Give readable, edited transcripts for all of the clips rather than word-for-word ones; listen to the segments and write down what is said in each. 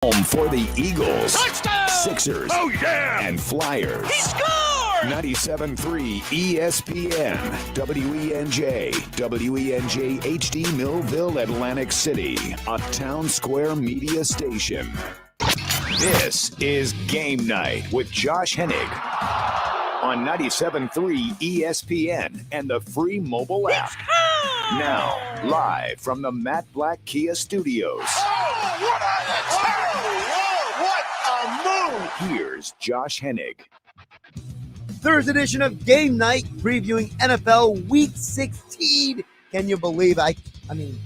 Home for the Eagles, Touchdown! Sixers, and Flyers. He scored! 97.3 ESPN, WENJ, WENJ HD Millville, Atlantic City, a Town Square media station. This is Game Night with Josh Hennig on 97.3 ESPN and the free mobile app. Now, live from the Matt Black Kia Studios. What a move! Here's Josh Hennig. Thursday edition of Game Night, previewing NFL Week 16. Can you believe I mean,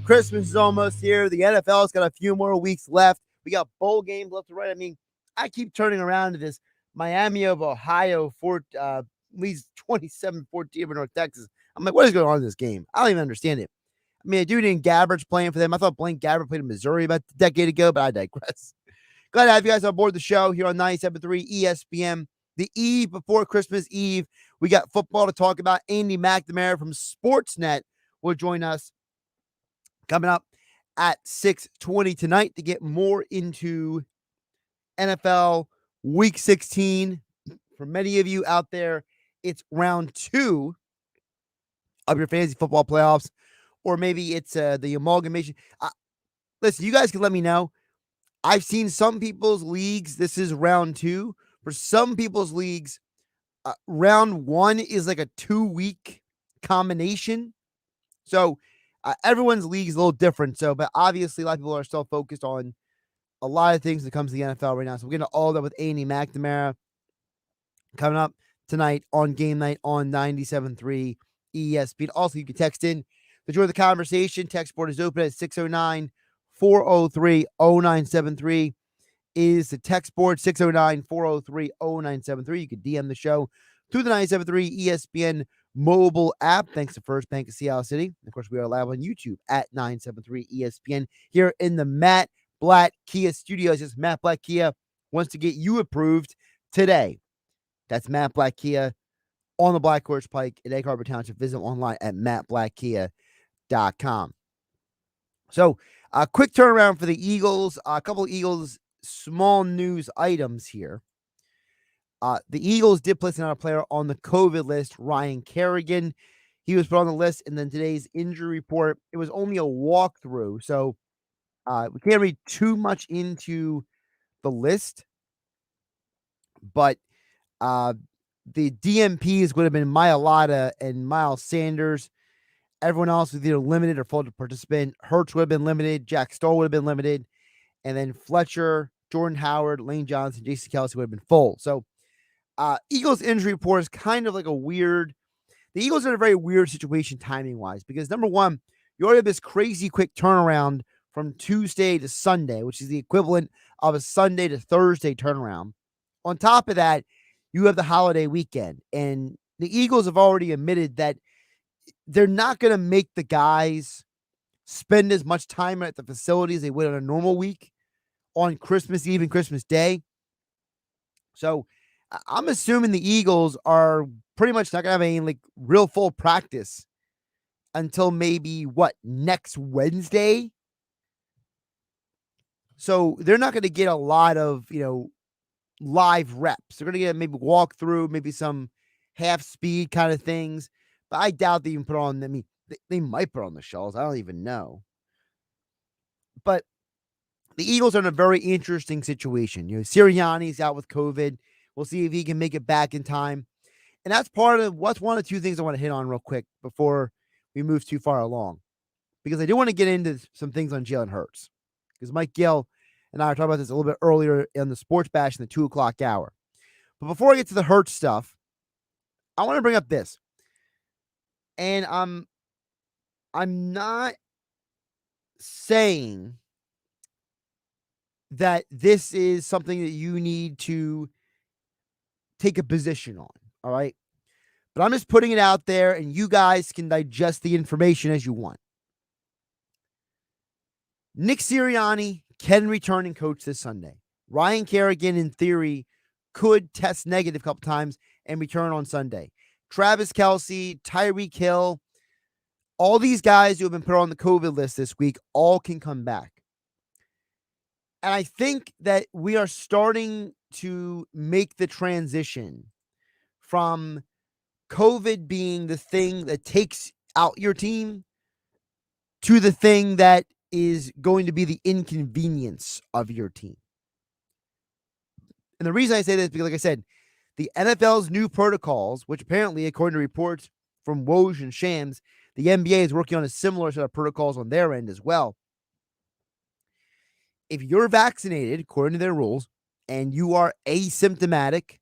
Christmas is almost here. The NFL's got a few more weeks left. We got bowl games left to right. I mean, I keep turning around to this Miami of Ohio leads 27-14 over North Texas. I'm like, what is going on in this game? I don't even understand it. I mean, a dude named Gabbert's playing for them. I thought Blaine Gabbert played in Missouri about a decade ago, but I digress. Glad to have you guys on board the show here on 97.3 ESPN. The eve before Christmas Eve, we got football to talk about. Andy McNamara from Sportsnet will join us coming up at 6:20 tonight to get more into NFL Week 16. For many of you out there, it's round 2 of your fantasy football playoffs, or maybe it's the amalgamation. Listen, you guys can let me know. I've seen some people's leagues, this is round 2. For some people's leagues, round 1 is like a 2-week combination. So everyone's league is a little different. So, but obviously a lot of people are still focused on a lot of things that comes to the NFL right now. So we're getting all that with Andy McNamara coming up tonight on Game Night on 97.3 ESPN. Also, you can text in to join the conversation. Text board is open at 609-403-0973 is the text board, 609-403-0973. You can DM the show through the 97.3 ESPN mobile app. Thanks to First Bank of Seattle City. And of course, we are live on YouTube at 973 ESPN here in the Matt Black Kia Studios. It's Matt Black Kia wants to get you approved today. That's Matt Black Kia on the Black Horse Pike in Egg Harbor Township. Visit them online at mattblackkia.com. So, a quick turnaround for the Eagles. A couple of Eagles small news items here. The Eagles did place another player on the COVID list, Ryan Kerrigan. He was put on the list, and then today's injury report, it was only a walkthrough, so we can't read too much into the list, but the DMPs would have been Mailata and Miles Sanders. Everyone else was either limited or full to participant. Hurts would have been limited. Jack Stoll would have been limited. And then Fletcher, Jordan Howard, Lane Johnson, Jason Kelsey would have been full. So Eagles injury report is kind of like the Eagles are in a very weird situation timing-wise because, number one, you already have this crazy quick turnaround from Tuesday to Sunday, which is the equivalent of a Sunday to Thursday turnaround. On top of that, you have the holiday weekend. And the Eagles have already admitted that they're not going to make the guys spend as much time at the facility as they would on a normal week on Christmas Eve and Christmas Day. So I'm assuming the Eagles are pretty much not going to have any like real full practice until maybe next Wednesday. So they're not going to get a lot of, live reps. They're going to get maybe walk through, maybe some half speed kind of things, but I doubt they even put on, they might put on the shells. I don't even know. But the Eagles are in a very interesting situation. Sirianni's out with COVID. We'll see if he can make it back in time. And that's one of two things I want to hit on real quick before we move too far along. Because I do want to get into some things on Jalen Hurts. Because Mike Gill and I were talking about this a little bit earlier in the Sports Bash in the 2 o'clock hour. But before I get to the Hurts stuff, I want to bring up this. And I'm not saying that this is something that you need to take a position on, all right? But I'm just putting it out there, and you guys can digest the information as you want. Nick Sirianni can return and coach this Sunday. Ryan Kerrigan, in theory, could test negative a couple times and return on Sunday. Travis Kelce, Tyreek Hill, all these guys who have been put on the COVID list this week all can come back. And I think that we are starting to make the transition from COVID being the thing that takes out your team to the thing that is going to be the inconvenience of your team. And the reason I say this is because, like I said, the NFL's new protocols, which apparently, according to reports from Woj and Shams, the NBA is working on a similar set of protocols on their end as well. If you're vaccinated, according to their rules, and you are asymptomatic,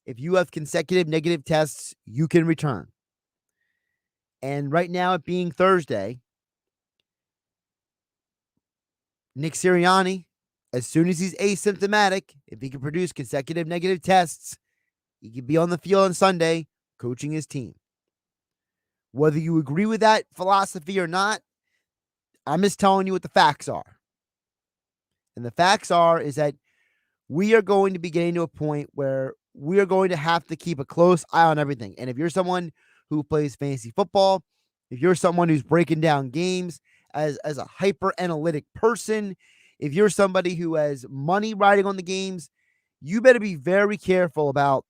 if you have consecutive negative tests, you can return. And right now, it being Thursday, Nick Sirianni, as soon as he's asymptomatic, if he can produce consecutive negative tests, he can be on the field on Sunday coaching his team. Whether you agree with that philosophy or not, I'm just telling you what the facts are. And the facts is that we are going to be getting to a point where we are going to have to keep a close eye on everything. And if you're someone who plays fantasy football, if you're someone who's breaking down games as a hyper analytic person, if you're somebody who has money riding on the games, you better be very careful about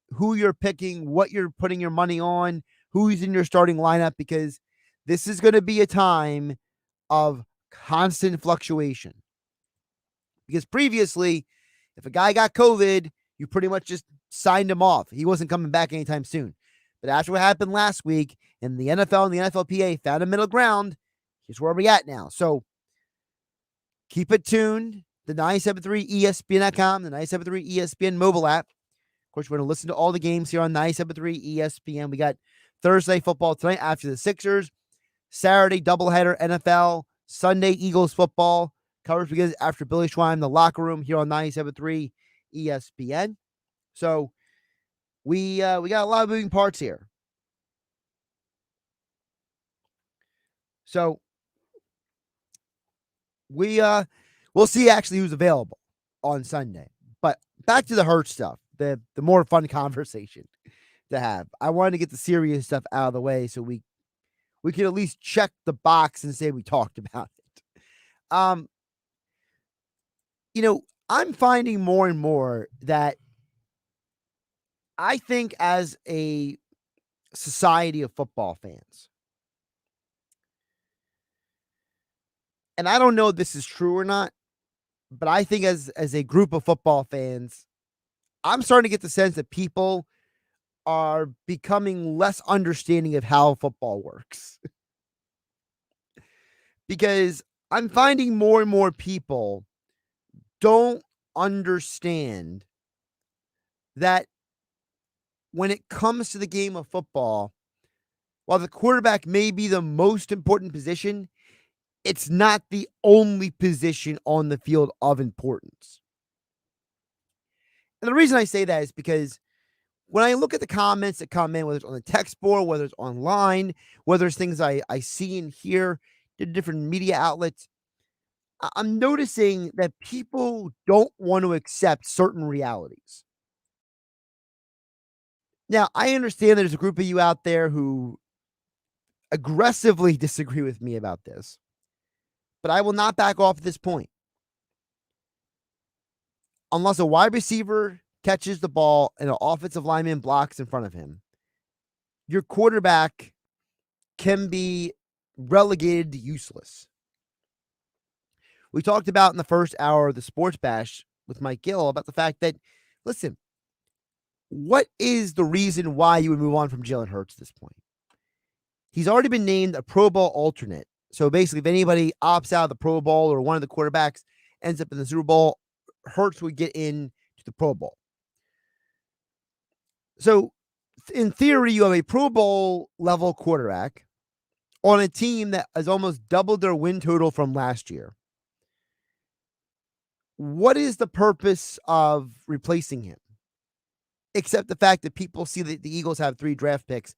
who you're picking, what you're putting your money on, who's in your starting lineup, because this is going to be a time of constant fluctuation. Because previously, if a guy got COVID, you pretty much just signed him off. He wasn't coming back anytime soon. But after what happened last week, and the NFL and the NFLPA found a middle ground, here's where we're at now. So keep it tuned. The 973ESPN.com, the 973 ESPN mobile app. Of course, we're going to listen to all the games here on 973 ESPN. We got Thursday football tonight after the Sixers. Saturday doubleheader NFL. Sunday Eagles football. Coverage begins after Billy Schwein, the locker room here on 97.3 ESPN. So we got a lot of moving parts here. So we'll see actually who's available on Sunday. But back to the Hurts stuff, the more fun conversation to have. I wanted to get the serious stuff out of the way so we could at least check the box and say we talked about it. I'm finding more and more that I think as a society of football fans, and I don't know if this is true or not, but I think as a group of football fans, I'm starting to get the sense that people are becoming less understanding of how football works. Because I'm finding more and more people don't understand that when it comes to the game of football, while the quarterback may be the most important position, it's not the only position on the field of importance. And the reason I say that is because when I look at the comments that come in, whether it's on the text board, whether it's online, whether it's things I see and hear in different media outlets, I'm noticing that people don't want to accept certain realities. Now, I understand there's a group of you out there who aggressively disagree with me about this, but I will not back off at this point. Unless a wide receiver catches the ball and an offensive lineman blocks in front of him, your quarterback can be relegated to useless. We talked about in the first hour of the Sports Bash with Mike Gill about the fact that, listen, what is the reason why you would move on from Jalen Hurts at this point? He's already been named a Pro Bowl alternate. So basically, if anybody opts out of the Pro Bowl or one of the quarterbacks ends up in the Super Bowl, Hurts would get into the Pro Bowl. So in theory, you have a Pro Bowl level quarterback on a team that has almost doubled their win total from last year. What is the purpose of replacing him? Except the fact that people see that the Eagles have 3 draft picks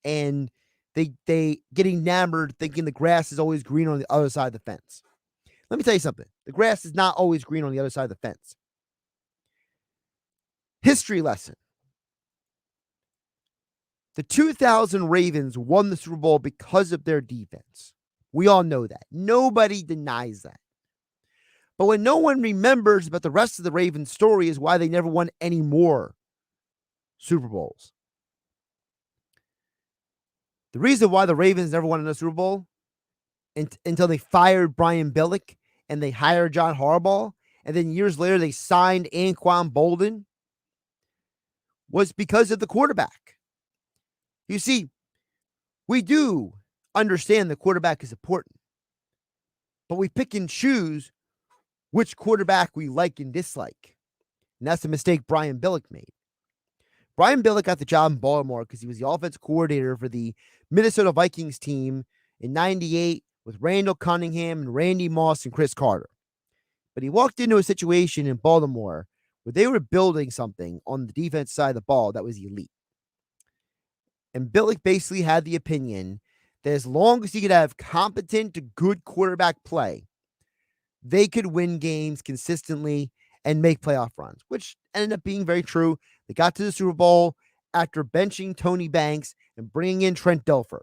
and they get enamored thinking the grass is always green on the other side of the fence. Let me tell you something. The grass is not always green on the other side of the fence. History lesson. The 2000 Ravens won the Super Bowl because of their defense. We all know that. Nobody denies that. But what no one remembers about the rest of the Ravens story is why they never won any more Super Bowls. The reason why the Ravens never won another Super Bowl until they fired Brian Billick and they hired John Harbaugh, and then years later they signed Anquan Bolden, was because of the quarterback. You see, we do understand the quarterback is important, but we pick and choose which quarterback we like and dislike. And that's the mistake Brian Billick made. Brian Billick got the job in Baltimore because he was the offensive coordinator for the Minnesota Vikings team in '98 with Randall Cunningham and Randy Moss and Chris Carter. But he walked into a situation in Baltimore where they were building something on the defense side of the ball that was elite. And Billick basically had the opinion that as long as he could have competent to good quarterback play, they could win games consistently and make playoff runs, which ended up being very true. They got to the Super Bowl after benching Tony Banks and bringing in Trent Dilfer.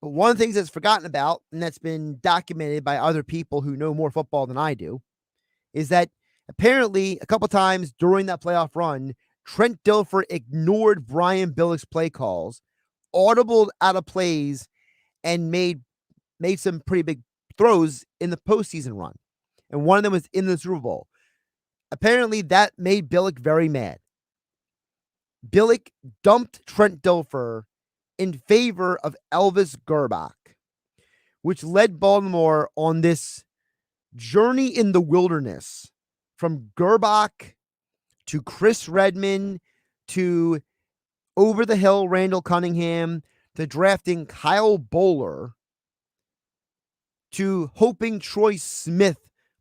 But one of the things that's forgotten about, and that's been documented by other people who know more football than I do, is that apparently a couple times during that playoff run, Trent Dilfer ignored Brian Billick's play calls, audibled out of plays, and made some pretty big throws in the postseason run. And one of them was in the Super Bowl. Apparently, that made Billick very mad. Billick dumped Trent Dilfer in favor of Elvis Gerbach, which led Baltimore on this journey in the wilderness from Gerbach to Chris Redmond to over the hill Randall Cunningham to drafting Kyle Bowler to hoping Troy Smith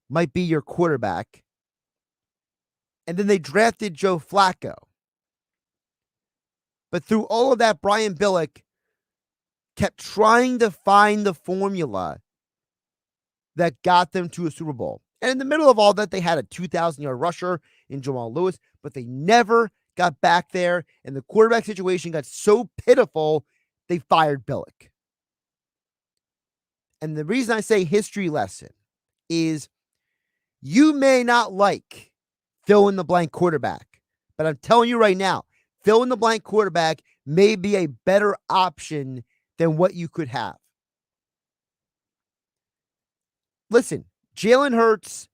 might be your quarterback. And then they drafted Joe Flacco. But through all of that, Brian Billick kept trying to find the formula that got them to a Super Bowl. And in the middle of all that, they had a 2,000-yard rusher in Jamal Lewis, but they never got back there. And the quarterback situation got so pitiful, they fired Billick. And the reason I say history lesson is you may not like fill-in-the-blank quarterback, but I'm telling you right now, fill-in-the-blank quarterback may be a better option than what you could have. Listen, Jalen Hurts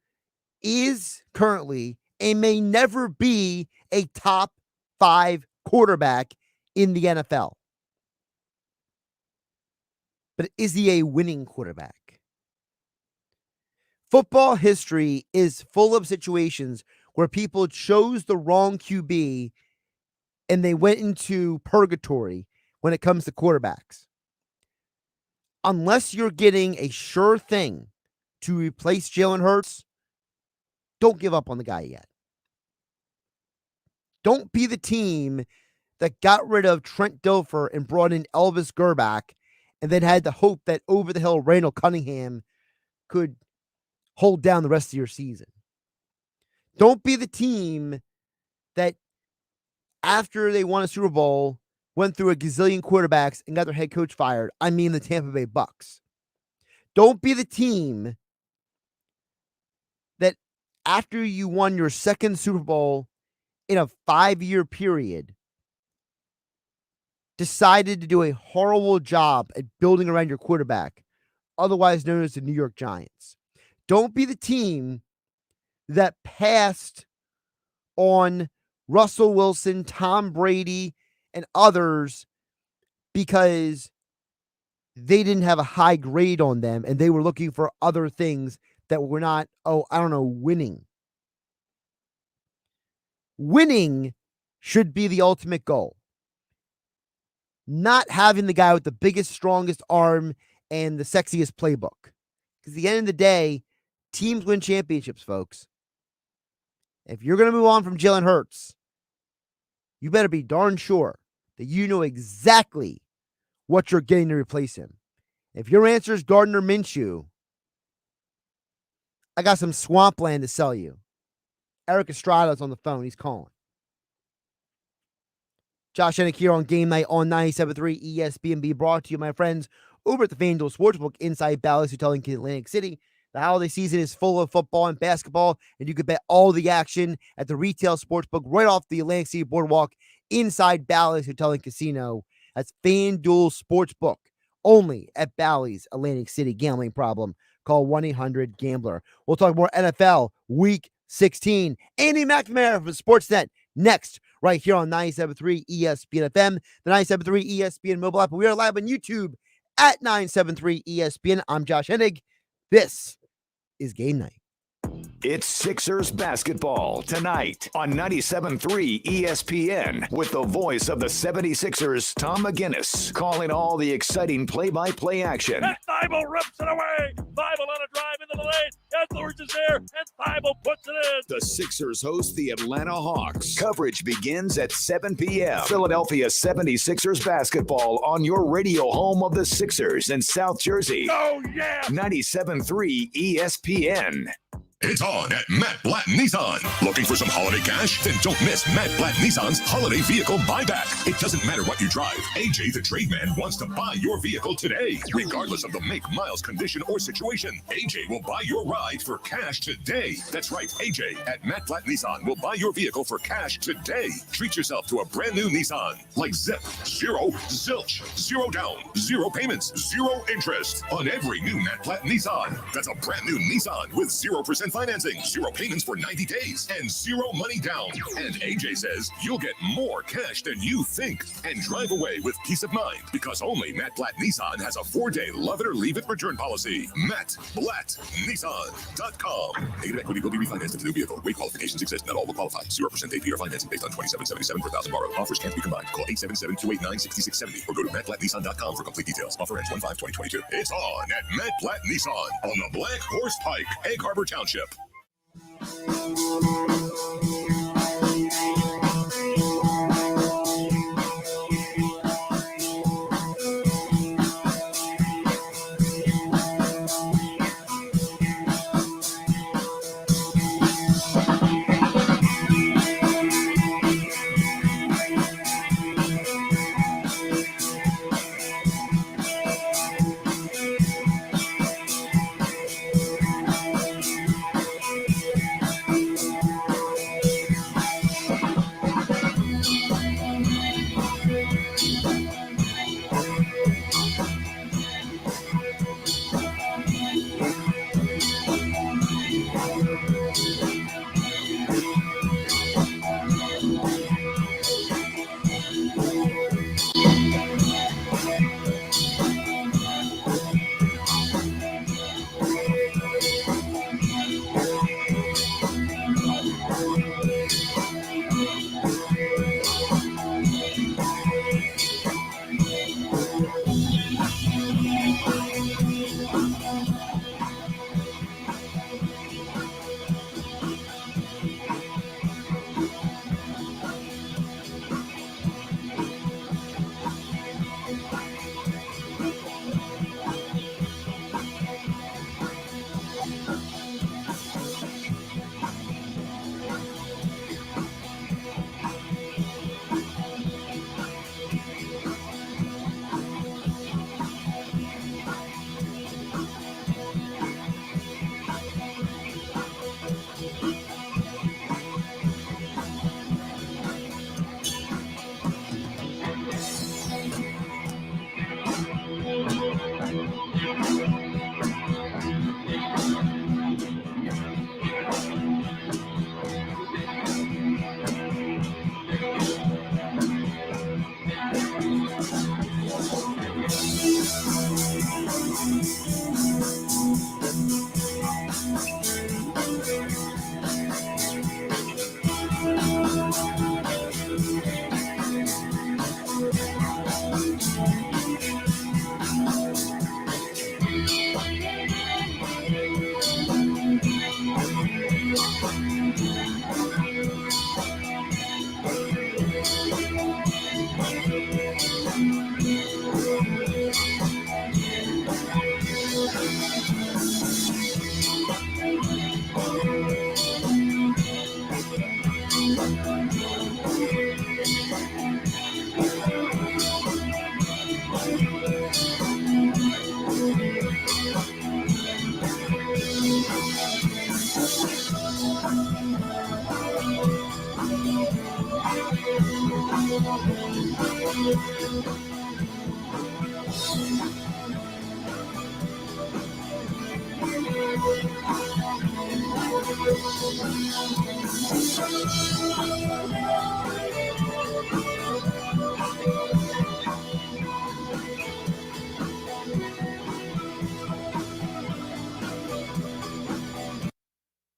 is currently and may never be a top 5 quarterback in the NFL. But is he a winning quarterback? Football history is full of situations where people chose the wrong QB and they went into purgatory when it comes to quarterbacks. Unless you're getting a sure thing to replace Jalen Hurts, don't give up on the guy yet. Don't be the team that got rid of Trent Dilfer and brought in Elvis Gerbach and then had the hope that over the hill Randall Cunningham could hold down the rest of your season. Don't be the team that after they won a Super Bowl went through a gazillion quarterbacks and got their head coach fired. I mean the Tampa Bay Bucks. Don't be the team that after you won your second Super Bowl in a 5-year period decided to do a horrible job at building around your quarterback, otherwise known as the New York Giants. Don't be the team that passed on Russell Wilson, Tom Brady, and others because they didn't have a high grade on them and they were looking for other things that were not, winning. Winning should be the ultimate goal. Not having the guy with the biggest, strongest arm and the sexiest playbook. Because at the end of the day, teams win championships, folks. If you're going to move on from Jalen Hurts, you better be darn sure that you know exactly what you're getting to replace him. If your answer is Gardner Minshew, I got some swampland to sell you. Eric Estrada's on the phone. He's calling. Josh Hennig here on Game Night on 97.3 ESPN, brought to you, my friends, over at the FanDuel Sportsbook inside Bally's Hotel in Atlantic City. The holiday season is full of football and basketball, and you can bet all the action at the retail sportsbook right off the Atlantic City Boardwalk inside Bally's Hotel and Casino. That's FanDuel Sportsbook, only at Bally's Atlantic City. Gambling problem? Call 1-800-GAMBLER. We'll talk more NFL Week 16. Andy McNamara from Sportsnet next, right here on 97.3 ESPN FM, the 97.3 ESPN mobile app. We are live on YouTube at 973 ESPN. I'm Josh Hennig. This is Game Night. It's Sixers basketball tonight on 97.3 ESPN with the voice of the 76ers, Tom McGinnis, calling all the exciting play-by-play action. And Thibault rips it away. Thibault on a drive into the lane. Edwards is there, and Thibault puts it in. The Sixers host the Atlanta Hawks. Coverage begins at 7 p.m. Philadelphia 76ers basketball on your radio home of the Sixers in South Jersey. Oh, yeah. 97.3 ESPN. It's on at Matt Blatt Nissan. Looking for some holiday cash? Then don't miss Matt Blatt Nissan's holiday vehicle buyback. It doesn't matter what you drive. AJ the Trade Man wants to buy your vehicle today. Regardless of the make, miles, condition, or situation, AJ will buy your ride for cash today. That's right, AJ at Matt Blatt Nissan will buy your vehicle for cash today. Treat yourself to a brand new Nissan. Like Zip, zero, zilch, zero down, zero payments, zero interest on every new Matt Blatt Nissan. That's a brand new Nissan with 0% financing, 0 payments for 90 days, and 0 money down. And AJ says you'll get more cash than you think and drive away with peace of mind because only Matt Blatt Nissan has a 4-day love it or leave it return policy. MattBlattNissan.com. Negative equity will be refinanced into new vehicle. Rate qualifications exist. Not all will qualify. 0% APR financing based on $27.77 per thousand borrowed. Offers can't be combined. Call 877-289-6670 or go to MattBlattNissan.com for complete details. Offer ends 1/5/2022. It's on at Matt Blatt Nissan on the Black Horse Pike, Egg Harbor Township.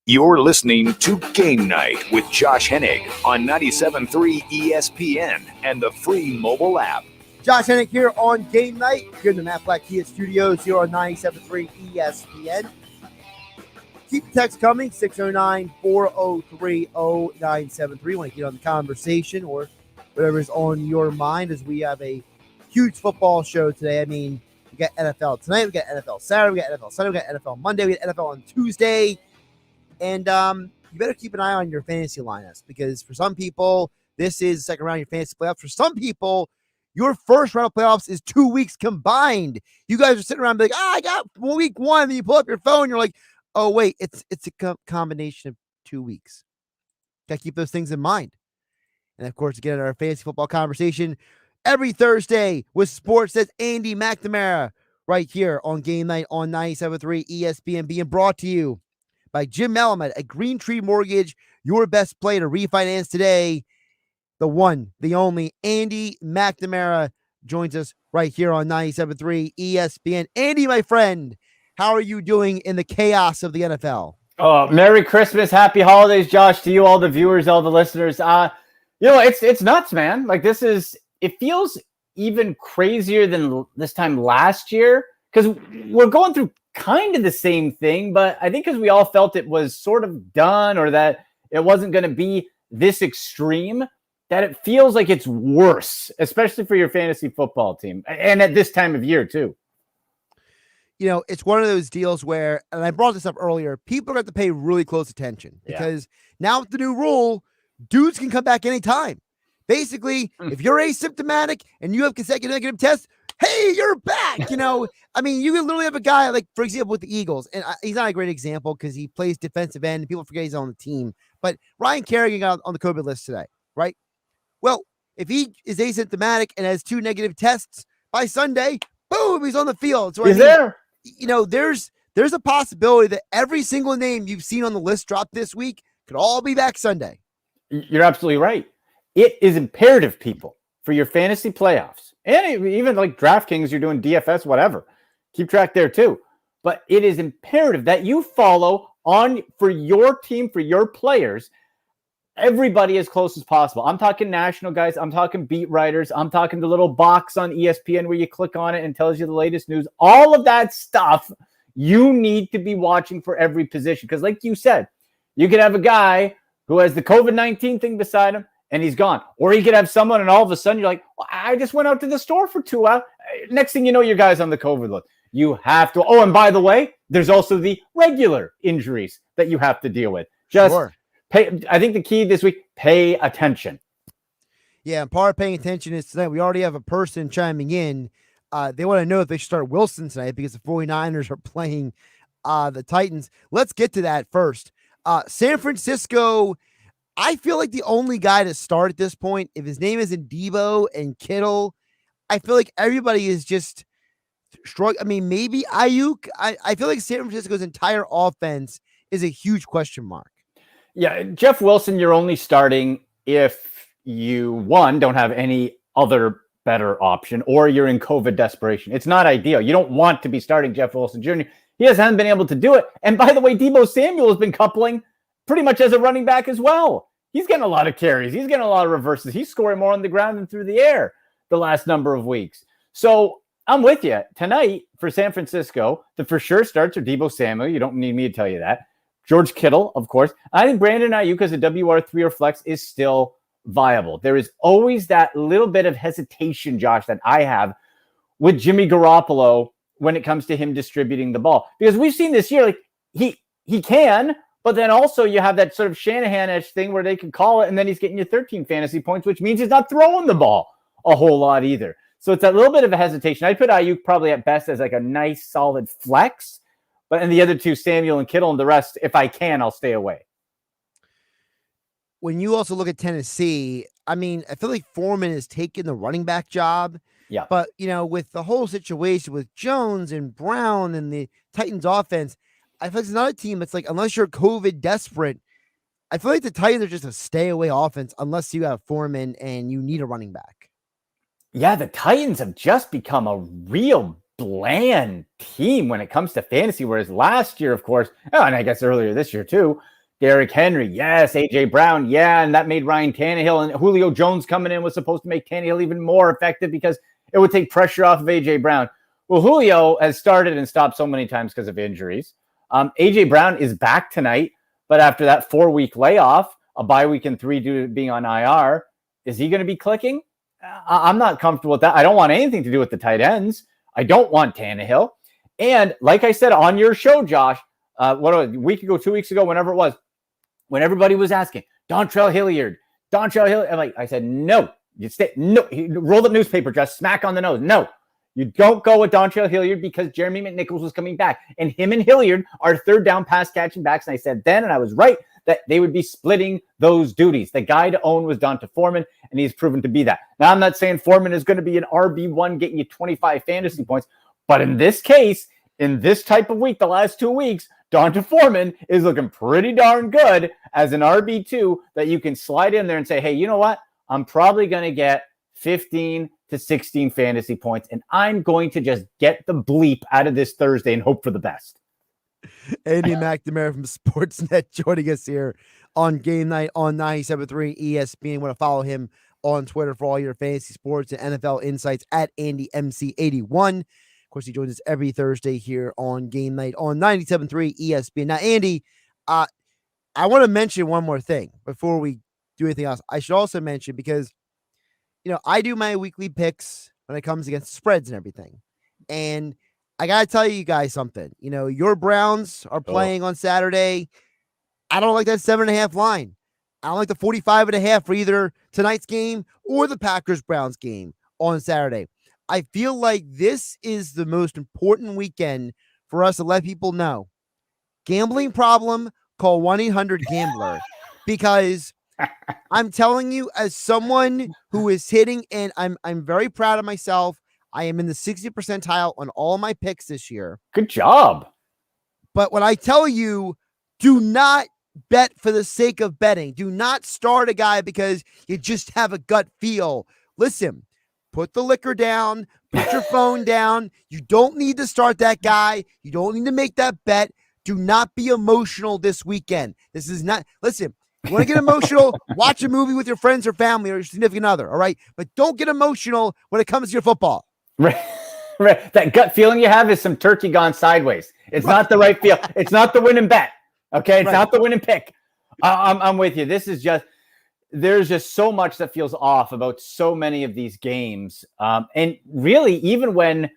You're listening to Game Night with Josh Hennig on 97.3 ESPN and the free mobile app. Josh Hennig here on Game Night. Here in the Matt Black Kia Studios here on 97.3 ESPN. Keep the text coming, 609-403-0973. Want to get on the conversation or whatever's on your mind, as we have a huge football show today. I mean, we got NFL tonight, we got NFL Saturday, we got NFL Sunday, we got NFL Monday, we got NFL on Tuesday. And you better keep an eye on your fantasy lineups, because for some people, this is the second round of your fantasy playoffs. For some people, your first round of playoffs is 2 weeks combined. You guys are sitting around and be like, I got week one. And then you pull up your phone, and you're like, oh, wait, it's a combination of 2 weeks. Got to keep those things in mind. And, of course, again, our fantasy football conversation every Thursday with Sportsnet's Andy McNamara right here on Game Night on 97.3 ESPN, being brought to you by Jim Melamed at Green Tree Mortgage, your best play to refinance today. The one, the only, Andy McNamara joins us right here on 97.3 ESPN. Andy, my friend, how are you doing in the chaos of the NFL? Oh, Merry Christmas, Happy Holidays, Josh, to you, all the viewers, all the listeners. It's nuts, man. Like, it feels even crazier than this time last year, because we're going through kind of the same thing, but I think because we all felt it was sort of done, or that it wasn't going to be this extreme, that it feels like it's worse, especially for your fantasy football team, and at this time of year too. You know, it's one of those deals where, and I brought this up earlier, people are going to have to pay really close attention, because now with the new rule, dudes can come back anytime. Basically, if you're asymptomatic and you have consecutive negative tests, hey, you're back. You know, I mean, you can literally have a guy like, for example, with the Eagles, and he's not a great example because he plays defensive end and people forget he's on the team. But Ryan Kerrigan got on the COVID list today, right? Well, if he is asymptomatic and has 2 negative tests by Sunday, boom, he's on the field. So he's there. You know, there's a possibility that every single name you've seen on the list drop this week could all be back Sunday. You're absolutely right. It is imperative, people, for your fantasy playoffs, and even like DraftKings, you're doing DFS, whatever. Keep track there too. But it is imperative that you follow on for your team, for your players, everybody as close as possible. I'm talking national guys. I'm talking beat writers. I'm talking the little box on ESPN where you click on it and tells you the latest news. All of that stuff you need to be watching for every position. Because like you said, you could have a guy who has the COVID-19 thing beside him and he's gone. Or you could have someone and all of a sudden you're like, well, I just went out to the store for 2 hours. Next thing you know, your guy's on the COVID list. You have to. Oh, and by the way, there's also the regular injuries that you have to deal with. Just pay. I think the key this week, pay attention. Yeah, and part of paying attention is tonight. We already have a person chiming in. They want to know if they should start Wilson tonight because the 49ers are playing the Titans. Let's get to that first. San Francisco, I feel like the only guy to start at this point, if his name isn't Debo and Kittle, I feel like everybody is just struggling. I mean, maybe Ayuk. I feel like San Francisco's entire offense is a huge question mark. Yeah, Jeff Wilson, you're only starting if you, one, don't have any other better option, or you're in COVID desperation. It's not ideal. You don't want to be starting Jeff Wilson Jr. He hasn't been able to do it. And by the way, Deebo Samuel has been coupling pretty much as a running back as well. He's getting a lot of carries. He's getting a lot of reverses. He's scoring more on the ground than through the air the last number of weeks. So I'm with you. Tonight for San Francisco, the for sure starts are Deebo Samuel. You don't need me to tell you that. George Kittle, of course. I think Brandon Ayuk as a WR3 or flex is still viable. There is always that little bit of hesitation, Josh, that I have with Jimmy Garoppolo when it comes to him distributing the ball. Because we've seen this year, like he can, but then also you have that sort of Shanahan-ish thing where they can call it and then he's getting you 13 fantasy points, which means he's not throwing the ball a whole lot either. So it's a little bit of a hesitation. I'd put Ayuk probably at best as like a nice, solid flex. But in the other two, Samuel and Kittle, and the rest, if I can, I'll stay away. When you also look at Tennessee, I mean, I feel like Foreman has taken the running back job. Yeah. But, with the whole situation with Jones and Brown and the Titans offense, I feel like it's not a team that's like, unless you're COVID desperate, I feel like the Titans are just a stay away offense unless you have Foreman and you need a running back. Yeah, the Titans have just become a real bland team when it comes to fantasy, whereas last year, of course, and I guess earlier this year too, Derrick Henry, yes, A.J. Brown, yeah, and that made Ryan Tannehill, and Julio Jones coming in was supposed to make Tannehill even more effective because it would take pressure off of A.J. Brown. Well, Julio has started and stopped so many times because of injuries. A.J. Brown is back tonight, but after that 4-week layoff, a bye week and 3 due to being on IR, is he going to be clicking? I'm not comfortable with that. I don't want anything to do with the tight ends. I don't want Tannehill. And like I said on your show, Josh, a week ago, 2 weeks ago, whenever it was, when everybody was asking, Dontrell Hilliard, I said, no. Roll the newspaper, just smack on the nose. No, you don't go with Dontrell Hilliard because Jeremy McNichols was coming back. And him and Hilliard are third down pass catching backs. And I said then, and I was right, that they would be splitting those duties. The guy to own was Donta Foreman, and he's proven to be that. Now, I'm not saying Foreman is going to be an RB1 getting you 25 fantasy points, but in this case, in this type of week, the last 2 weeks, Donta Foreman is looking pretty darn good as an RB2 that you can slide in there and say, hey, you know what? I'm probably going to get 15 to 16 fantasy points, and I'm going to just get the bleep out of this Thursday and hope for the best. Andy McNamara from Sportsnet joining us here on Game Night on 97.3 ESPN. Want to follow him on Twitter for all your fantasy sports and NFL insights at AndyMC81. Of course, he joins us every Thursday here on Game Night on 97.3 ESPN. Now, Andy, I want to mention one more thing before we do anything else. I should also mention, because, I do my weekly picks when it comes against spreads and everything. And I got to tell you guys something. Your Browns are playing on Saturday. I don't like that 7.5 line. I don't like the 45.5 for either tonight's game or the Packers-Browns game on Saturday. I feel like this is the most important weekend for us to let people know. Gambling problem, call 1-800-GAMBLER. Because I'm telling you, as someone who is hitting, and I'm very proud of myself, I am in the 60th percentile on all my picks this year. Good job. But when I tell you, do not bet for the sake of betting. Do not start a guy because you just have a gut feel. Listen, put the liquor down, put your phone down. You don't need to start that guy. You don't need to make that bet. Do not be emotional this weekend. This is not, listen, you want to get emotional, watch a movie with your friends or family or your significant other, all right? But don't get emotional when it comes to your football. Right. That gut feeling you have is some turkey gone sideways. It's not the right feel. It's not the winning bet. Okay. It's not the winning pick. I'm with you. There's just so much that feels off about so many of these games. And really, even when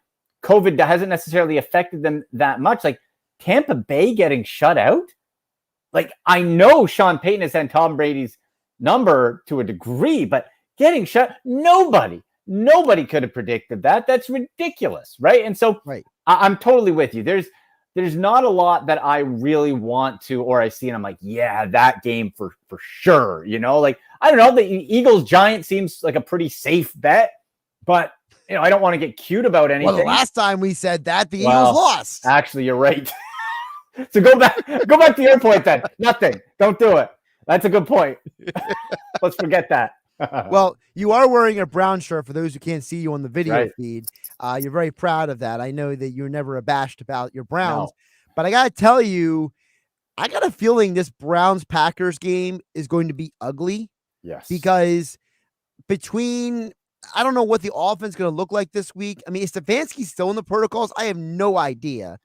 COVID hasn't necessarily affected them that much, like Tampa Bay getting shut out. Like, I know Sean Payton has had Tom Brady's number to a degree, but getting shut, nobody could have predicted that. That's ridiculous, right? And so I'm totally with you. There's not a lot that I really want to, or I see and I'm like, yeah, that game for sure. Like, I don't know, the Eagles Giants seems like a pretty safe bet, but I don't want to get cute about anything. Well, the last time we said that, the Eagles lost. Actually, you're right. So go back to your point then. Nothing. Don't do it. That's a good point. Let's forget that. Well, you are wearing a brown shirt for those who can't see you on the video feed. You're very proud of that. I know that you're never abashed about your Browns, but I got to tell you, I got a feeling this Browns-Packers game is going to be ugly. Yes. Because I don't know what the offense is going to look like this week. I mean, is Stefanski still in the protocols? I have no idea.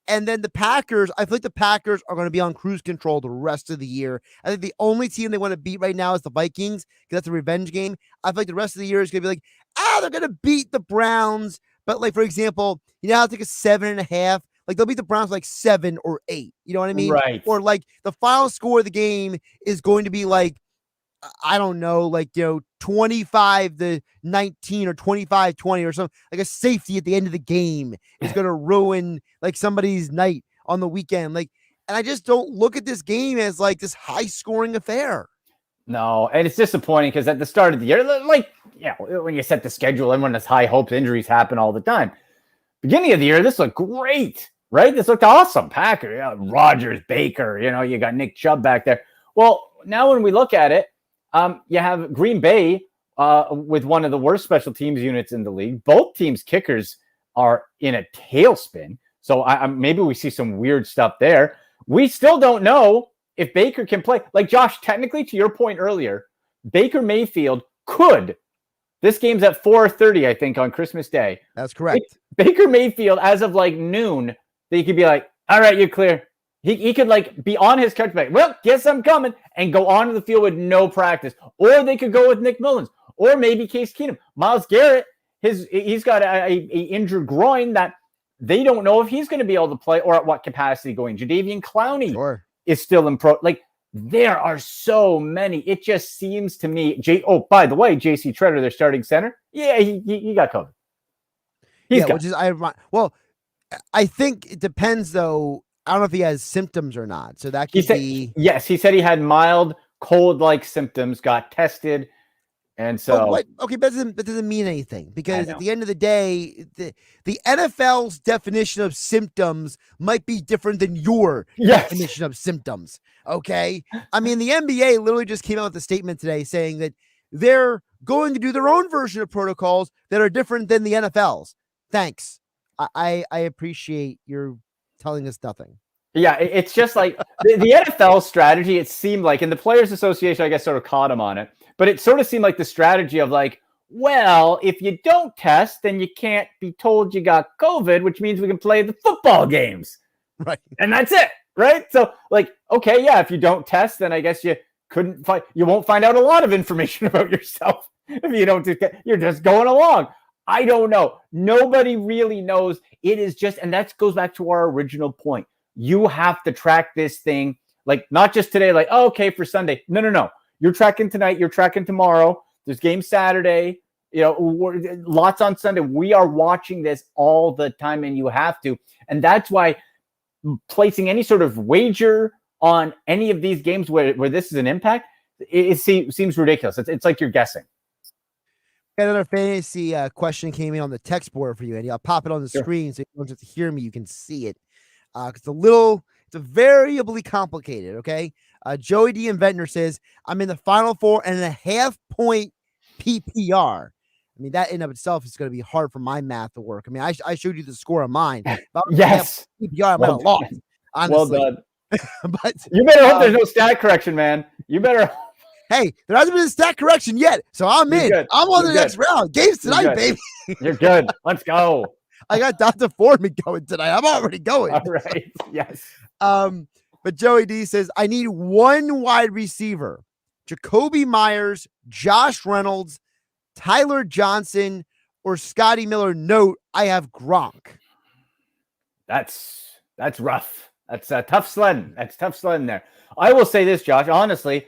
And then the Packers, I feel like the Packers are going to be on cruise control the rest of the year. I think the only team they want to beat right now is the Vikings, because that's a revenge game. I feel like the rest of the year is going to be like, they're going to beat the Browns. But, like, for example, how it's like a 7.5. Like, they'll beat the Browns like 7 or 8. You know what I mean? Right. Or, like, the final score of the game is going to be like, I don't know, like, 25-19 or 25-20 or something. Like a safety at the end of the game is going to ruin like somebody's night on the weekend. Like, and I just don't look at this game as like this high scoring affair. No, and it's disappointing because at the start of the year, like, when you set the schedule, everyone has high hopes. Injuries happen all the time. Beginning of the year, this looked great, right? This looked awesome. Packer, Rodgers, Baker, you got Nick Chubb back there. Well, now when we look at it, you have Green Bay with one of the worst special teams units in the league. Both teams' kickers are in a tailspin. So maybe we see some weird stuff there. We still don't know if Baker can play. Like, Josh, technically, to your point earlier, Baker Mayfield could. This game's at 4:30, I think, on Christmas Day. That's correct. Baker Mayfield, as of like noon, they could be like, all right, you're clear. He could like be on his touchback. Well, guess I'm coming, and go onto the field with no practice. Or they could go with Nick Mullins, or maybe Case Keenum. Myles Garrett, he's got a injured groin they don't know if he's going to be able to play or at what capacity going. Jadeveon Clowney is still in pro. Like, there are so many. It just seems to me. By the way, J.C. Treader, their starting center. Yeah, he got COVID. Well, I think it depends though. I don't know if he has symptoms or not. So that could be. Yes, he said he had mild cold-like symptoms. Got tested. And so, but that doesn't mean anything, because at the end of the day, the NFL's definition of symptoms might be different than your definition of symptoms. Okay. I mean, the NBA literally just came out with a statement today saying that they're going to do their own version of protocols that are different than the NFL's. Thanks. I appreciate your telling us nothing. Yeah, it's just like the NFL strategy, it seemed like, and the Players Association, I guess, sort of caught him on it. But it sort of seemed like the strategy of like, well, if you don't test, then you can't be told you got COVID, which means we can play the football games. Right. And that's it. Right. So like, okay, yeah, if you don't test, then I guess you won't find out a lot of information about yourself if you don't, you're just going along. I don't know. Nobody really knows. It is just, and that goes back to our original point. You have to track this thing, like not just today, like, oh, okay, for Sunday. No. You're tracking tonight. You're tracking tomorrow. There's game Saturday. Lots on Sunday. We are watching this all the time, and you have to. And that's why placing any sort of wager on any of these games where this is an impact, it seems ridiculous. It's like you're guessing. Another fantasy question came in on the text board for you, Andy. I'll pop it on the screen so you don't have to hear me. You can see it. It's a variably complicated, okay? Joey D. Inventner says, I'm in the final 4.5 point PPR. I mean, that in of itself is going to be hard for my math to work. I mean, I showed you the score of mine. Yes. PPR, I might have lost, honestly. Well done. But you better hope there's no stat correction, man. You better. Hey, there hasn't been a stat correction yet, so I'm in. Good. I'm on the next round. Games tonight, baby. You're good. Let's go. I got Dr. Foreman going tonight. I'm already going. All right. Yes. But Joey D says, I need one wide receiver. Jacoby Myers, Josh Reynolds, Tyler Johnson, or Scotty Miller. Note, I have Gronk. That's rough. That's tough sledding. That's tough sledding there. I will say this, Josh, honestly,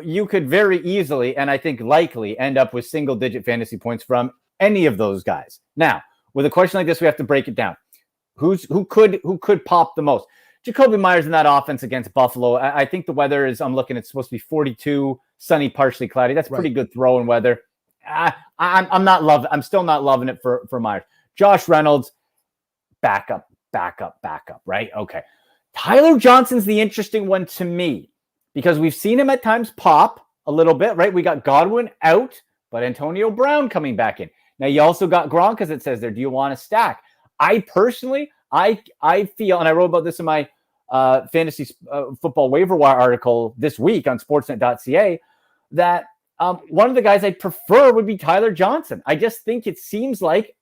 you could very easily, and I think likely, end up with single-digit fantasy points from any of those guys. Now, with a question like this, we have to break it down. Who could pop the most? Jacoby Myers in that offense against Buffalo. I think the weather is, I'm looking, it's supposed to be 42, sunny, partially cloudy. That's pretty good throwing weather. I'm still not loving it for Myers. Josh Reynolds, backup, right? Okay. Tyler Johnson's the interesting one to me because we've seen him at times pop a little bit, right? We got Godwin out, but Antonio Brown coming back in. Now you also got Gronk, as it says there. Do you want to stack? I personally, I feel, and I wrote about this in my fantasy football waiver wire article this week on sportsnet.ca, that one of the guys I'd prefer would be Tyler Johnson. I just think it seems like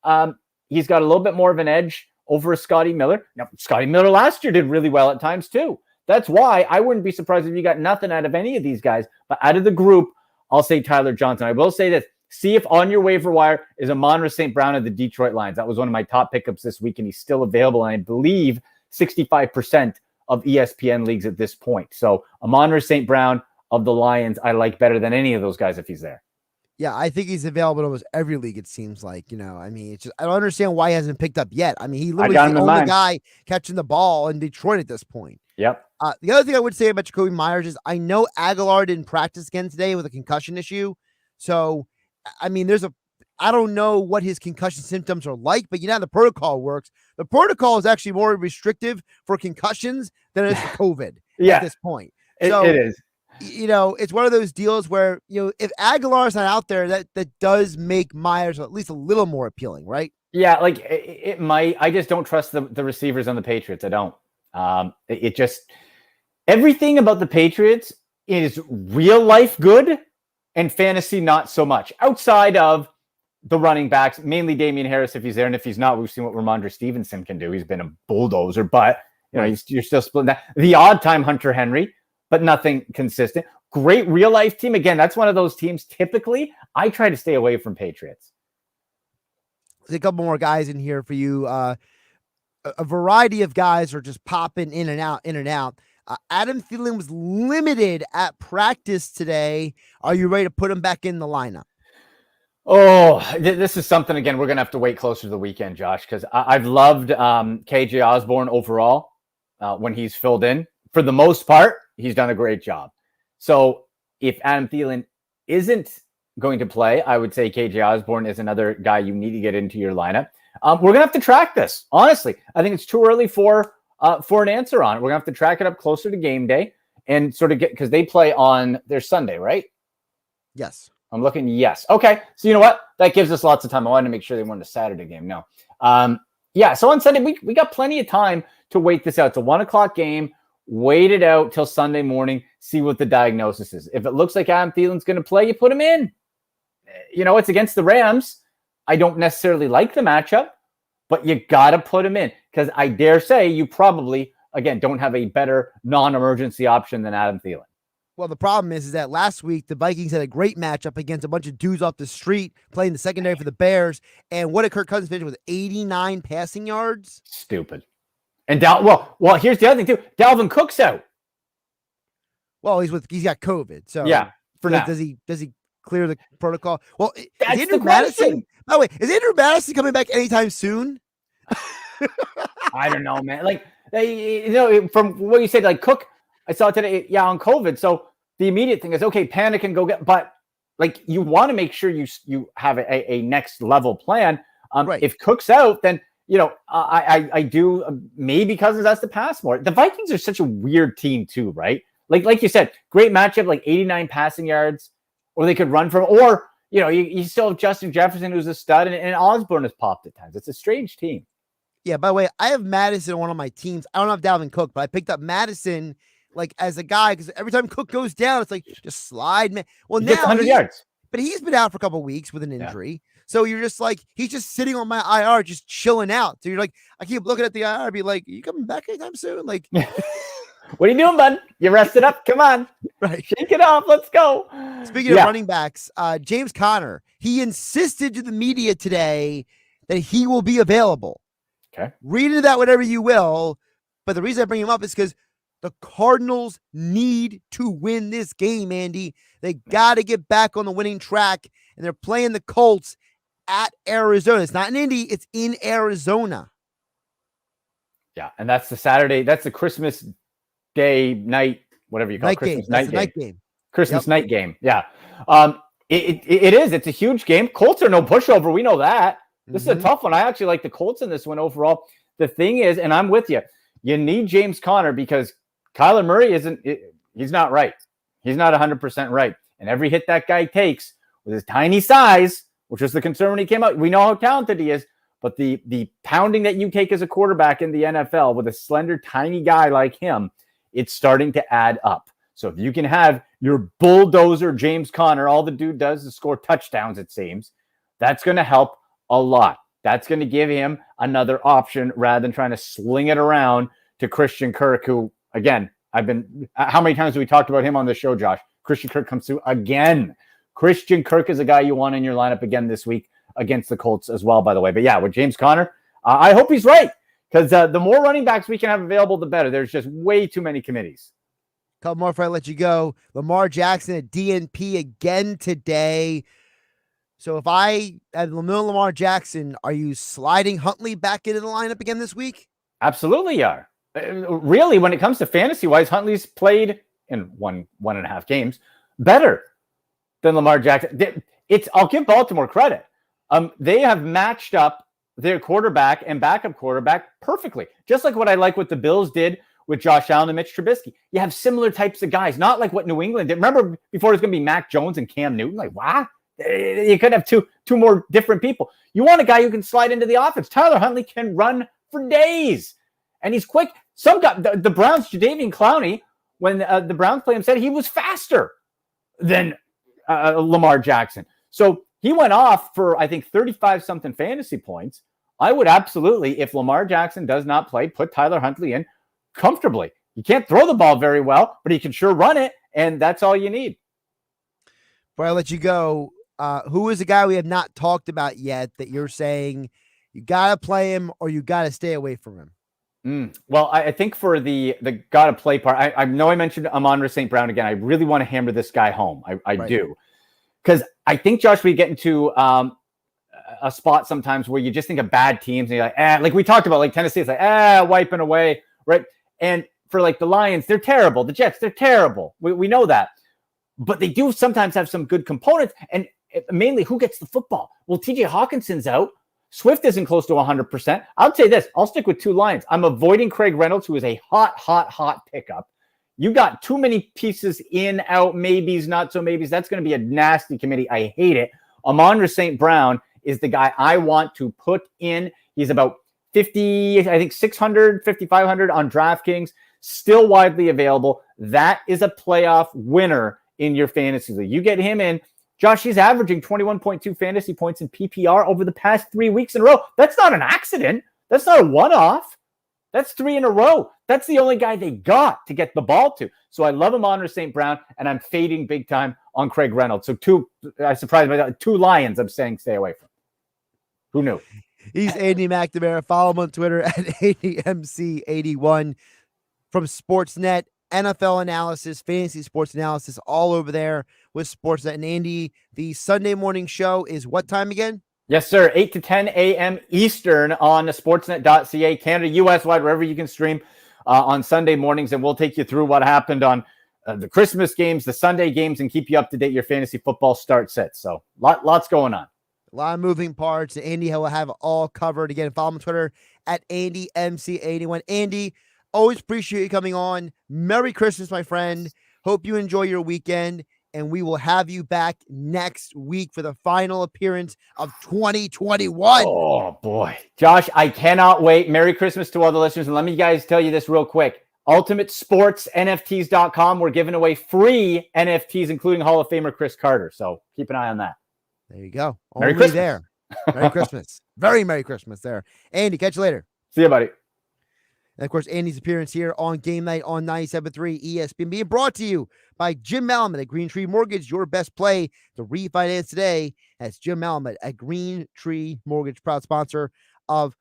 he's got a little bit more of an edge over Scotty Miller. Now, Scotty Miller last year did really well at times too. That's why I wouldn't be surprised if you got nothing out of any of these guys. But out of the group, I'll say Tyler Johnson. I will say this. See if on your waiver wire is Amon-Ra St. Brown of the Detroit Lions. That was one of my top pickups this week, and he's still available. And I believe 65% of ESPN leagues at this point. So Amon-Ra St. Brown of the Lions, I like better than any of those guys if he's there. Yeah, I think he's available in almost every league, it seems like. I mean, it's just, I don't understand why he hasn't picked up yet. I mean, he literally is the only guy catching the ball in Detroit at this point. Yep. The other thing I would say about Jacoby Myers is I know Aguilar didn't practice again today with a concussion issue. So, I mean, I don't know what his concussion symptoms are like, but you know how the protocol works. The protocol is actually more restrictive for concussions than it is for COVID at this point. So, it is. You know, it's one of those deals where, you know, if Aguilar's not out there, that does make Myers at least a little more appealing, right? Yeah, like it might. I just don't trust the receivers on the Patriots. I don't. It just everything about the Patriots is real life good and fantasy not so much. Outside of the running backs, mainly Damian Harris if he's there, and if he's not, we've seen what Ramondre Stevenson can do. He's been a bulldozer, but you know you're still splitting that. The odd time Hunter Henry, but nothing consistent. Great real life team. Again, that's one of those teams. Typically, I try to stay away from Patriots. There's a couple more guys in here for you. A variety of guys are just popping in and out. Adam Thielen was limited at practice today. Are you ready to put him back in the lineup? Oh, this is something, again, we're going to have to wait closer to the weekend, Josh, because I've loved KJ Osborne overall when he's filled in. For the most part, he's done a great job. So if Adam Thielen isn't going to play, I would say KJ Osborne is another guy you need to get into your lineup. We're going to have to track this. Honestly, I think it's too early for an answer on it. We're going to have to track it up closer to game day and sort of because they play on their Sunday, right? Yes. I'm looking. Yes. Okay. So you know what? That gives us lots of time. I wanted to make sure they weren't a Saturday game. No. Yeah. So on Sunday, we got plenty of time to wait this out. It's a 1:00 game. Wait it out till Sunday morning. See what the diagnosis is. If it looks like Adam Thielen's going to play, you put him in. You know, it's against the Rams. I don't necessarily like the matchup, but you got to put him in because I dare say you probably, again, don't have a better non-emergency option than Adam Thielen. Well, the problem is that last week the Vikings had a great matchup against a bunch of dudes off the street playing the secondary for the Bears. And what did Kirk Cousins finish with? 89 passing yards? Stupid. And well, here's the other thing too. Dalvin Cook's out. Well, he's got COVID. So yeah, for now. Does he clear the protocol? Well, that's Andrew the Madison. question. By the way, is Andrew Madison coming back anytime soon? I don't know, man. Like, you know, from what you said, like Cook, I saw today, on COVID. So the immediate thing is, okay, panic and go get, but like you want to make sure you have a next level plan. Right. If Cook's out, then, you know, I do maybe Cousins has to pass more. The Vikings are such a weird team too, right? Like you said, great matchup, like 89 passing yards, or they could run from, or, you know, you still have Justin Jefferson, who's a stud, and Osborne has popped at times. It's a strange team. Yeah, by the way, I have Madison on one of my teams. I don't have Dalvin Cook, but I picked up Madison like as a guy because every time Cook goes down, it's like just slide, man. Well, he now gets 100 yards, but he's been out for a couple of weeks with an injury. Yeah. So you're just like, he's just sitting on my IR, just chilling out. So you're like, I keep looking at the IR, be like, are you coming back anytime soon? Like, what are you doing, bud? You rested up? Come on. Right. Shake it off. Let's go. Speaking of running backs, James Conner, he insisted to the media today that he will be available. Okay. Read into that whatever you will. But the reason I bring him up is because the Cardinals need to win this game, Andy. They got to get back on the winning track, and they're playing the Colts at Arizona. It's not in Indy. It's in Arizona. Yeah, and that's the Saturday. That's the Christmas Day night, whatever you call it. Christmas night game. Christmas night game. Yeah. It is. It's a huge game. Colts are no pushover. We know that. This is a tough one. I actually like the Colts in this one overall. The thing is, and I'm with you, you need James Conner because Kyler Murray he's not right. He's not 100% right. And every hit that guy takes with his tiny size, which was the concern when he came out, we know how talented he is, but the pounding that you take as a quarterback in the NFL with a slender, tiny guy like him, it's starting to add up. So if you can have your bulldozer James Conner, all the dude does is score touchdowns, it seems, that's going to help a lot. That's going to give him another option rather than trying to sling it around to Christian Kirk, who, again, how many times have we talked about him on the show, Josh? Christian Kirk comes through again. Christian Kirk is a guy you want in your lineup again this week against the Colts as well, by the way. But yeah, with James Conner, I hope he's right because the more running backs we can have available, the better. There's just way too many committees. Couple more before I let you go. Lamar Jackson at DNP again today. So if I had Lamar Jackson, are you sliding Huntley back into the lineup again this week? Absolutely, you are. Really, when it comes to fantasy-wise, Huntley's played in one and a half games better than Lamar Jackson. I'll give Baltimore credit. They have matched up their quarterback and backup quarterback perfectly. Just like what I like what the Bills did with Josh Allen and Mitch Trubisky. You have similar types of guys, not like what New England did. Remember before it was going to be Mac Jones and Cam Newton? Like, wow, you could have two more different people. You want a guy who can slide into the offense. Tyler Huntley can run for days, and he's quick. Some guy, the Browns, Jadeveon Clowney, when the Browns played him, said he was faster than Lamar Jackson. So he went off for, I think, 35-something fantasy points. I would absolutely, if Lamar Jackson does not play, put Tyler Huntley in comfortably. He can't throw the ball very well, but he can sure run it, and that's all you need. Before I let you go, who is a guy we have not talked about yet that you're saying you got to play him or you got to stay away from him? Well, I think for the got to play part, I know I mentioned Amon-Ra St. Brown again. I really want to hammer this guy home. I do. Because I think, Josh, we get into a spot sometimes where you just think of bad teams and you're like we talked about, like Tennessee, it's like, wiping away, right? And for like the Lions, they're terrible. The Jets, they're terrible. We know that. But they do sometimes have some good components. And mainly, who gets the football? Well, TJ Hawkinson's out. Swift isn't close to 100%. I'll say this. I'll stick with two Lions. I'm avoiding Craig Reynolds, who is a hot pickup. You got too many pieces in, out, maybes, not so maybes. That's going to be a nasty committee. I hate it. Amon-Ra St. Brown is the guy I want to put in. He's about 50, I think 600, 5,500 on DraftKings. Still widely available. That is a playoff winner in your fantasy league. You get him in. Josh, he's averaging 21.2 fantasy points in PPR over the past 3 weeks in a row. That's not an accident. That's not a one-off. That's 3 in a row. That's the only guy they got to get the ball to. So I love Amon-Ra St. Brown, and I'm fading big time on Craig Reynolds. So I surprised myself. 2 Lions I'm saying stay away from. Who knew? He's Andy McNamara. Follow him on Twitter at ADMC81 from Sportsnet. NFL analysis, fantasy sports analysis, all over there with Sportsnet. And Andy, the Sunday morning show is what time again? Yes, sir. 8 to 10 a.m. Eastern on sportsnet.ca, Canada, U.S. wide, wherever you can stream on Sunday mornings. And we'll take you through what happened on the Christmas games, the Sunday games, and keep you up to date your fantasy football start sets. So lots going on. A lot of moving parts. Andy will have it all covered. Again, follow him on Twitter at AndyMC81. Andy, always appreciate you coming on. Merry Christmas, my friend. Hope you enjoy your weekend, and we will have you back next week for the final appearance of 2021. Oh, boy. Josh, I cannot wait. Merry Christmas to all the listeners. And let me guys tell you this real quick. UltimateSportsNFTs.com. We're giving away free NFTs, including Hall of Famer Chris Carter. So keep an eye on that. There you go. Merry Only Christmas. there. Merry Christmas. Very Merry Christmas there. Andy, catch you later. See you, buddy. And, of course, Andy's appearance here on Game Night on 97.3 ESPN being brought to you by Jim Malamet at Green Tree Mortgage. Your best play to refinance today. That's Jim Malamet at Green Tree Mortgage, proud sponsor of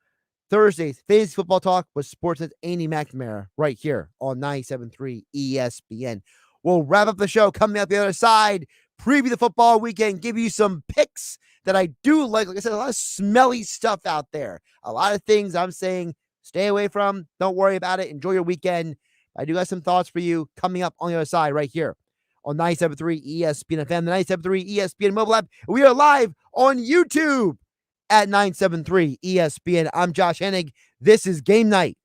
Thursday's Fantasy Football Talk with Sportsnet Andy McNamara right here on 97.3 ESPN. We'll wrap up the show coming up the other side, preview the football weekend, give you some picks that I do like. Like I said, a lot of smelly stuff out there. A lot of things I'm saying stay away from. Don't worry about it. Enjoy your weekend. I do have some thoughts for you coming up on the other side right here on 97.3 ESPN FM, the 97.3 ESPN mobile app. We are live on YouTube at 97.3 ESPN. I'm Josh Hennig. This is Game Night.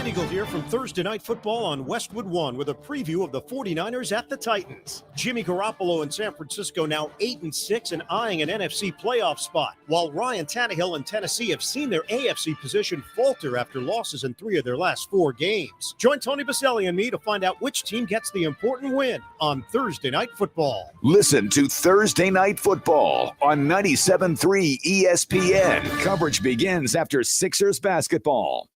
Ian Eagle here from Thursday Night Football on Westwood One with a preview of the 49ers at the Titans. Jimmy Garoppolo in San Francisco now 8-6 and eyeing an NFC playoff spot, while Ryan Tannehill and Tennessee have seen their AFC position falter after losses in 3 of their last 4 games. Join Tony Baselli and me to find out which team gets the important win on Thursday Night Football. Listen to Thursday Night Football on 97.3 ESPN. Coverage begins after Sixers basketball.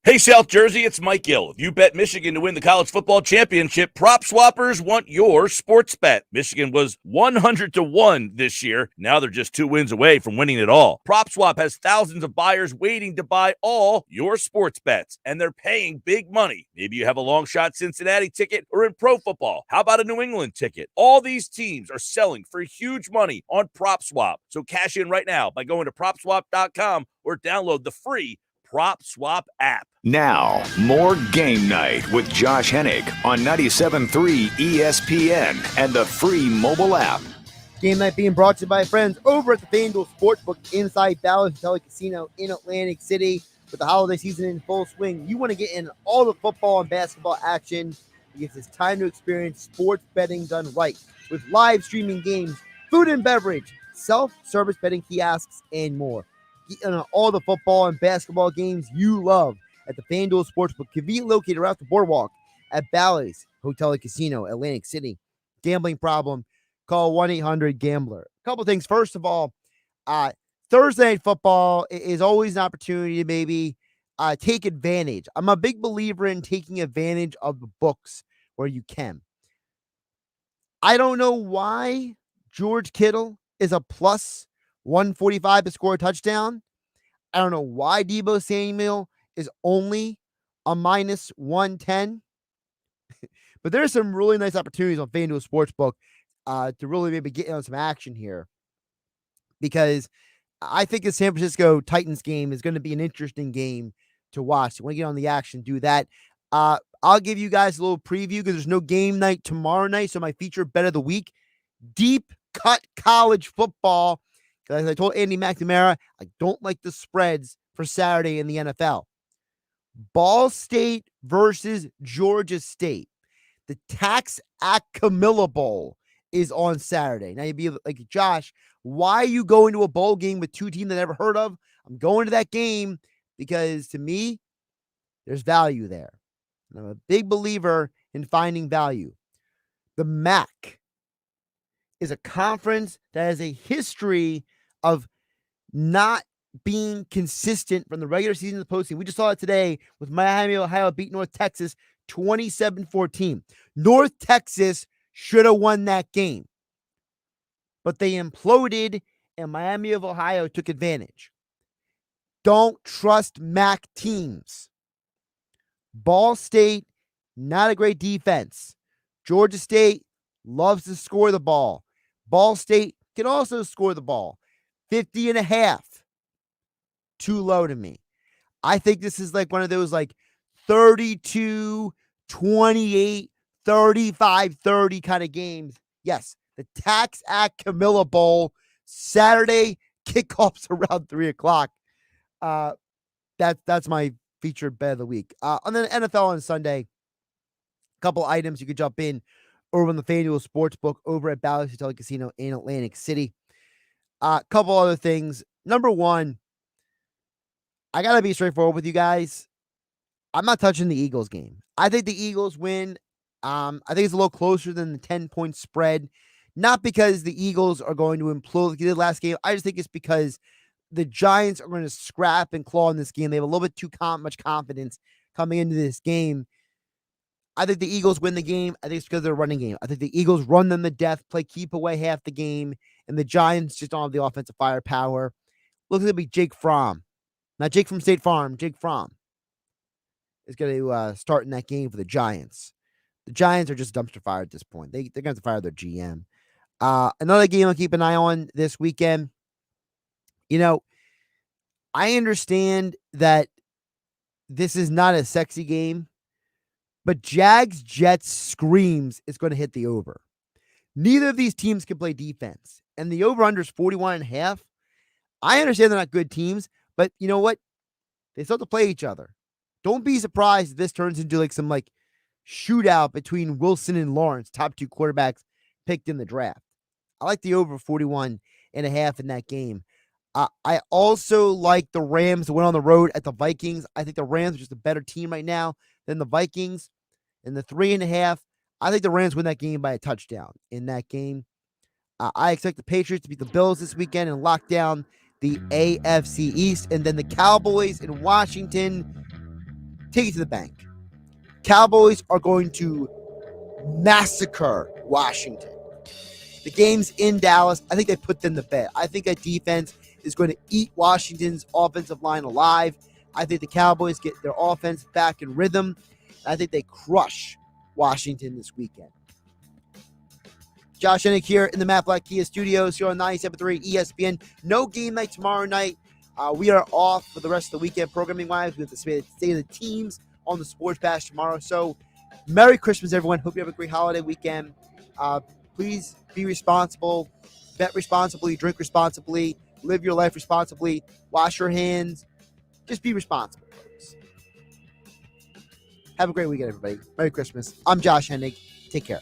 Hey, South Jersey, it's Mike Gill. If you bet Michigan to win the college football championship, prop swappers want your sports bet. Michigan was 100-1 this year. Now they're just 2 wins away from winning it all. PropSwap has thousands of buyers waiting to buy all your sports bets, and they're paying big money. Maybe you have a long shot Cincinnati ticket or in pro football. How about a New England ticket? All these teams are selling for huge money on PropSwap. So cash in right now by going to PropSwap.com or download the free PropSwap app. Now, more Game Night with Josh Hennig on 97.3 ESPN and the free mobile app. Game Night being brought to you by friends over at the FanDuel Sportsbook inside Dallas Hotel Casino in Atlantic City. With the holiday season in full swing, you want to get in all the football and basketball action because it's time to experience sports betting done right. With live streaming games, food and beverage, self-service betting kiosks, and more. Get in on all the football and basketball games you love at the FanDuel Sportsbook, conveniently located around the boardwalk at Bally's Hotel and Casino, Atlantic City. Gambling problem? Call 1-800-GAMBLER. A couple things. First of all, Thursday Night Football is always an opportunity to maybe take advantage. I'm a big believer in taking advantage of the books where you can. I don't know why George Kittle is a plus 145 to score a touchdown. I don't know why Deebo Samuel is only a minus 110. But there's some really nice opportunities on FanDuel Sportsbook to really maybe get on some action here. Because I think the San Francisco Titans game is going to be an interesting game to watch. So when you get on the action, do that. I'll give you guys a little preview because there's no game night tomorrow night. So my feature bet of the week, deep cut college football. As I told Andy McNamara, I don't like the spreads for Saturday in the NFL. Ball State versus Georgia State. The Tax Act Camilla Bowl is on Saturday. Now you'd be like, Josh, why are you going to a bowl game with two teams that I never heard of? I'm going to that game because to me, there's value there. And I'm a big believer in finding value. The MAC is a conference that has a history of not being consistent from the regular season to the postseason. We just saw it today with Miami, Ohio beat North Texas 27-14. North Texas should have won that game, but they imploded and Miami of Ohio took advantage. Don't trust MAC teams. Ball State, not a great defense. Georgia State loves to score the ball. Ball State can also score the ball. 50.5. Too low to me. I think this is like one of those like 32, 28, 35, 30 kind of games. Yes, the Tax Act Camilla Bowl, Saturday, kickoffs around 3 o'clock. That's my featured bet of the week. On the NFL on Sunday, a couple items you could jump in over on the FanDuel Sportsbook over at Bally's Hotel Casino in Atlantic City. A couple other things. Number one, I got to be straightforward with you guys. I'm not touching the Eagles game. I think the Eagles win. I think it's a little closer than the 10-point spread. Not because the Eagles are going to implode like they did last game. I just think it's because the Giants are going to scrap and claw in this game. They have a little bit too much confidence coming into this game. I think the Eagles win the game. I think it's because of their running game. I think the Eagles run them to death, play keep away half the game, and the Giants just don't have the offensive firepower. Looks like it'll be Jake Fromm. Not Jake from State Farm, Jake Fromm is going to start in that game for the Giants. The Giants are just dumpster fire at this point. They're going to have to fire their GM. Another game I'll keep an eye on this weekend. You know, I understand that this is not a sexy game, but Jags Jets screams it's going to hit the over. Neither of these teams can play defense, and the over-under is 41.5. I understand they're not good teams, but you know what? They still have to play each other. Don't be surprised if this turns into like some like shootout between Wilson and Lawrence, top two quarterbacks picked in the draft. I like the over 41.5 in that game. I also like the Rams to win on the road at the Vikings. I think the Rams are just a better team right now than the Vikings. And the 3.5, I think the Rams win that game by a touchdown in that game. I expect the Patriots to beat the Bills this weekend and lock down the AFC East. And then the Cowboys in Washington. take it to the bank. Cowboys are going to massacre Washington. The game's in Dallas. I think they put them to bed. I think that defense is going to eat Washington's offensive line alive. I think the Cowboys get their offense back in rhythm. I think they crush Washington this weekend. Josh Hennig here in the Matt Blatt Kia Studios here on 97.3 ESPN. No game night tomorrow night. We are off for the rest of the weekend programming-wise. We have the state of the teams on the Sports Bash tomorrow. So, Merry Christmas, everyone. Hope you have a great holiday weekend. Please be responsible. Bet responsibly. Drink responsibly. Live your life responsibly. Wash your hands. Just be responsible, folks. Have a great weekend, everybody. Merry Christmas. I'm Josh Hennig. Take care.